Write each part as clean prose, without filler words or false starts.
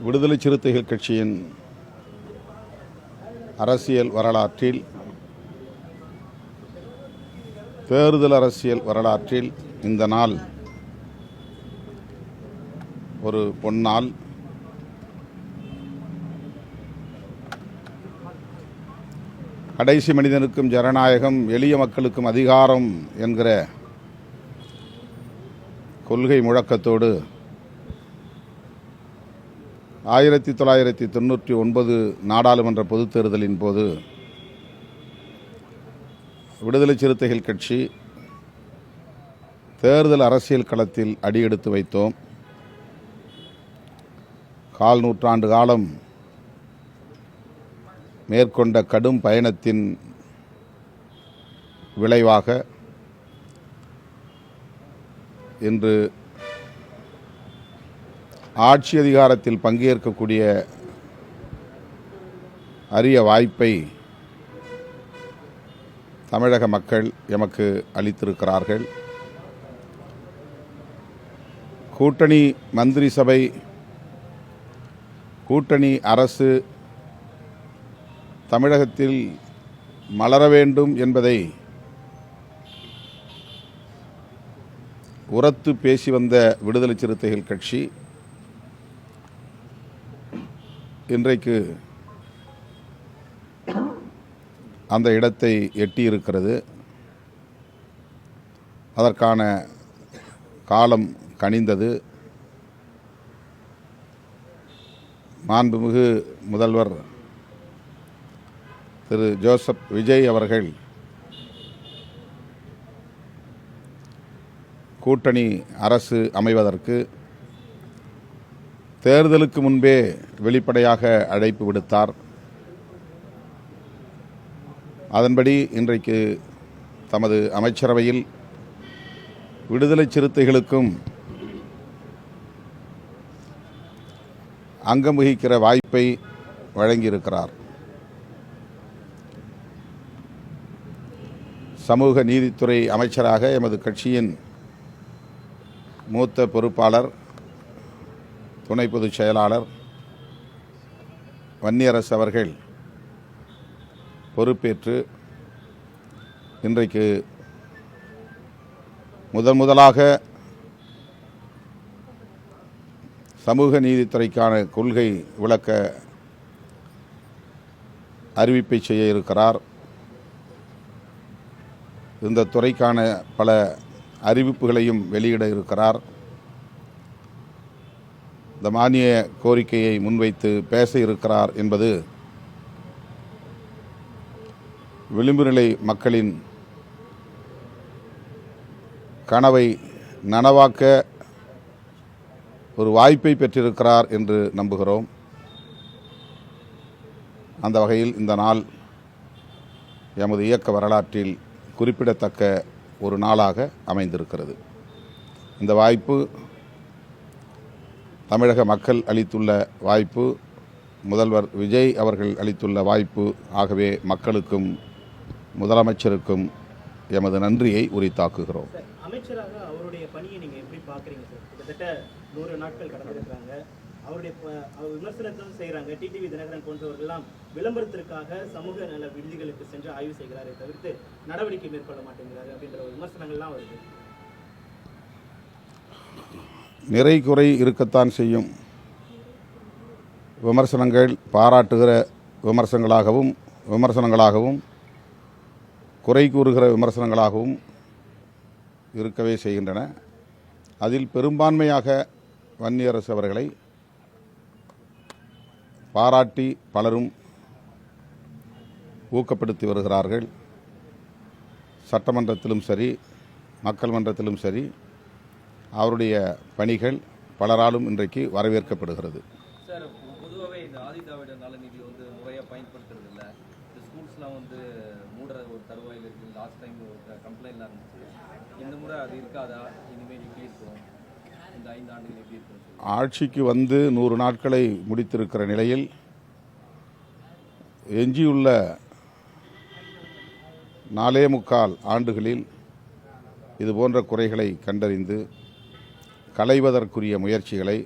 விடுதலை சிறுத்தைகள் கட்சியின் அரசியல் வரலாற்றில், தேர்தல் அரசியல் வரலாற்றில் இந்த நாள் ஒரு பொன்னாள். கடைசி மனிதனுக்கும் ஜனநாயகம், எளிய மக்களுக்கும் அதிகாரம் என்கிற கொள்கை முழக்கத்தோடு 1999 நாடாளுமன்ற பொதுத் தேர்தலின் போது விடுதலை சிறுத்தைகள் கட்சி தேர்தல் அரசியல் களத்தில் அடியெடுத்து வைத்தோம். கால் நூற்றாண்டு காலம் மேற்கொண்ட கடும் பயணத்தின் விளைவாக இன்று ஆட்சி அதிகாரத்தில் பங்கேற்கக்கூடிய அரிய வாய்ப்பை தமிழக மக்கள் எமக்கு அளித்திருக்கிறார்கள். கூட்டணி மந்திரி சபை, கூட்டணி அரசு தமிழகத்தில் மலர வேண்டும் என்பதை உரத்து பேசி வந்த விடுதலை சிறுத்தைகள் கட்சி இன்றைக்கு அந்த இடத்தை எட்டியிருக்கிறது. அதற்கான காலம் கனிந்தது. மாண்புமிகு முதல்வர் திரு ஜோசப் விஜய் அவர்கள் கூட்டணி அரசு அமைவதற்கு தேர்தலுக்கு முன்பே வெளிப்படையாக அழைப்பு விடுத்தார். அதன்படி இன்றைக்கு தமது அமைச்சரவையில் விடுதலை சிறுத்தைகளுக்கும் அங்கம் வகிக்கிற வாய்ப்பை வழங்கியிருக்கிறார். சமூக நீதித்துறை அமைச்சராக எமது கட்சியின் மூத்த பொறுப்பாளர், துணை பொதுச் செயலாளர் வன்னியரசு அவர்கள் பொறுப்பேற்று இன்றைக்கு முதலாக சமூக நீதித்துறைக்கான கொள்கை விளக்க அறிவிப்பை செய்ய இருக்கிறார். இந்த துறைக்கான பல அறிவிப்புகளையும் வெளியிட இருக்கிறார். இந்த மானிய கோரிக்கையை முன்வைத்து பேச இருக்கிறார் என்பது விளிம்பு நிலை மக்களின் கனவை நனவாக்க ஒரு வாய்ப்பை பெற்றிருக்கிறார் என்று நம்புகிறோம். அந்த வகையில் இந்த நாள் எமது இயக்க வரலாற்றில் குறிப்பிடத்தக்க ஒரு நாளாக அமைந்திருக்கிறது. இந்த வாய்ப்பு தமிழக மக்கள் அளித்துள்ள வாய்ப்பு, முதல்வர் விஜய் அவர்கள் அளித்துள்ள வாய்ப்பு. ஆகவே மக்களுக்கும் முதலமைச்சருக்கும் எமது நன்றியை உரித்தாக்குகிறோம். அமைச்சராக அவருடைய பணியை நீங்கள் எப்படி பார்க்குறீங்க சார்? கிட்டத்தட்ட 100 நாட்கள் கடந்திருக்கிறாங்க. அவருடைய விமர்சனத்தும் செய்கிறாங்க. டிடிவி தினகரன் போன்றவர்கள்லாம் விளம்பரத்திற்காக சமூக நல விடுதிகளுக்கு சென்று ஆய்வு செய்கிறாரை தவிர்த்து நடவடிக்கை மேற்கொள்ள மாட்டேங்கிறாரு அப்படின்ற ஒரு விமர்சனங்கள்லாம் வருது. நிறை குறை இருக்கத்தான் செய்யும். விமர்சனங்கள் பாராட்டுகிற விமர்சனங்களாகவும் குறை கூறுகிற விமர்சனங்களாகவும் இருக்கவே செய்கின்றன. அதில் பெரும்பான்மையாக வன்னியரசு அவர்களை பாராட்டி பலரும் ஊக்கப்படுத்தி வருகிறார்கள். சட்டமன்றத்திலும் சரி, மக்கள் மன்றத்திலும் சரி, அவருடைய பணிகள் பலராலும் இன்றைக்கு வரவேற்கப்படுகிறது. சார், பொதுவாகவே இந்த ஆதிதிராவிட நலநிதி முறையாக பயன்படுத்துறது இல்லை. இந்த ஸ்கூல்ஸ்லாம் மூடுற ஒரு தருவாயில் இருக்குது. லாஸ்ட் டைம் ஒரு கம்ப்ளைண்ட்லாம் இருந்துச்சு. இந்த முறை அது இருக்காதா? இனிமேல் எப்படி இருக்கும்? இந்த 5 ஆண்டுகள் எப்படி இருக்கும்? ஆட்சிக்கு 100 நாட்களை முடித்திருக்கிற நிலையில் எஞ்சியுள்ள 4.25 ஆண்டுகளில் இதுபோன்ற குறைகளை கண்டறிந்து களைவதற்குரிய முயற்சிகளை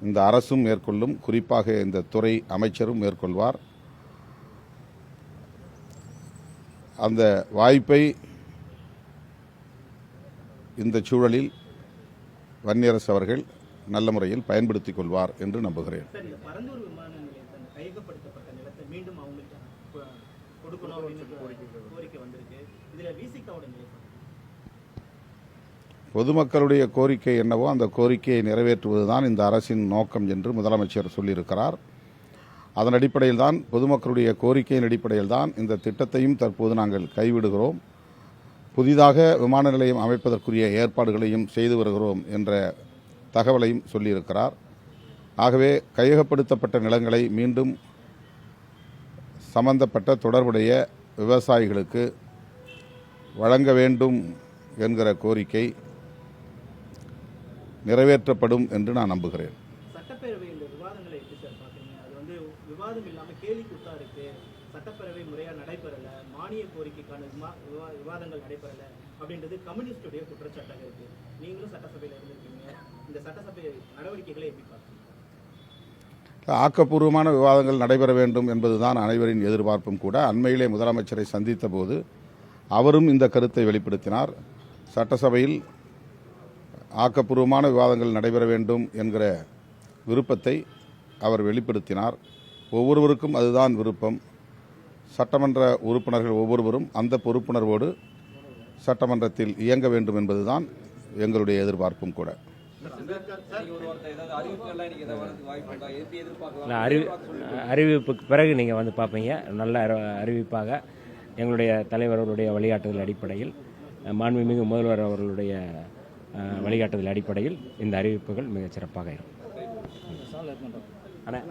இந்த அரசும் மேற்கொள்ளும், குறிப்பாக இந்த துறை அமைச்சரும் மேற்கொள்வார். அந்த வாய்ப்பை இந்த சூழலில் வன்னியரசு அவர்கள் நல்ல முறையில் பயன்படுத்திக் கொள்வார் என்று நம்புகிறேன். சார், இந்த பரந்தூர் விமான நிலையத்தில் கையகப்படுத்தப்பட்ட நிலத்தை மீண்டும் அவங்களுக்கு கொடுக்கணும் அப்படின்னு கோரிக்கை வந்திருக்கு. இதுல விசிகாவோட நிலை பொதுமக்களுடைய கோரிக்கை என்னவோ அந்த கோரிக்கையை நிறைவேற்றுவதுதான் இந்த அரசின் நோக்கம் என்று முதலமைச்சர் சொல்லியிருக்கிறார். அதன் அடிப்படையில் தான், பொதுமக்களுடைய கோரிக்கையின் அடிப்படையில் தான் இந்த திட்டத்தையும் தற்போது நாங்கள் கைவிடுகிறோம். புதிதாக விமான நிலையம் அமைப்பதற்குரிய ஏற்பாடுகளையும் செய்து வருகிறோம் என்ற தகவலையும் சொல்லியிருக்கிறார். ஆகவே கையகப்படுத்தப்பட்ட நிலங்களை மீண்டும் சம்பந்தப்பட்ட தொடர்புடைய விவசாயிகளுக்கு வழங்க வேண்டும் என்கிற கோரிக்கை நிறைவேற்றப்படும் என்று நான் நம்புகிறேன். சட்டப்பேரவை இந்த விவாதங்களை எப்படி சார் பார்க்குறீங்க? அது வந்து விவாதம் இல்லாமல் கேள்வி குத்தா இருக்கு. சட்டப்பேரவை முறையாக நடைபெறலை, மானிய கோரிக்கைக்கான விவாதங்கள் நடைபெறலை அப்படின்றது கம்யூனிஸ்டுடைய குற்றச்சாட்டாக இருக்கு. நீங்களும் சட்டசபையில் இருந்திருக்கீங்க. இந்த சட்டசபை நடவடிக்கைகளை எப்படி பார்க்குறீங்க? ஆக்கப்பூர்வமான விவாதங்கள் நடைபெற வேண்டும் என்பதுதான் அனைவரின் எதிர்பார்ப்பும் கூட. அண்மையிலே முதலமைச்சரை சந்தித்த போது அவரும் இந்த கருத்தை வெளிப்படுத்தினார். சட்டசபையில் ஆக்கப்பூர்வமான விவாதங்கள் நடைபெற வேண்டும் என்கிற விருப்பத்தை அவர் வெளிப்படுத்தினார். ஒவ்வொருவருக்கும் அதுதான் விருப்பம். சட்டமன்ற உறுப்பினர்கள் ஒவ்வொருவரும் அந்த பொறுப்புணர்வோடு சட்டமன்றத்தில் இயங்க வேண்டும் என்பதுதான் எங்களுடைய எதிர்பார்ப்பும் கூட. அறிவிப்புக்கு பிறகு நீங்கள் வந்து பார்ப்பீங்க. நல்ல அறிவிப்பாக எங்களுடைய தலைவர்களுடைய வழிகாட்டுதல் அடிப்படையில், மாண்புமிகு முதல்வர் அவர்களுடைய வழிகாட்டுதல் அடிப்படையில் இந்த அறிவிப்புகள் மிகச் சிறப்பாக இருக்கும். ஆனால்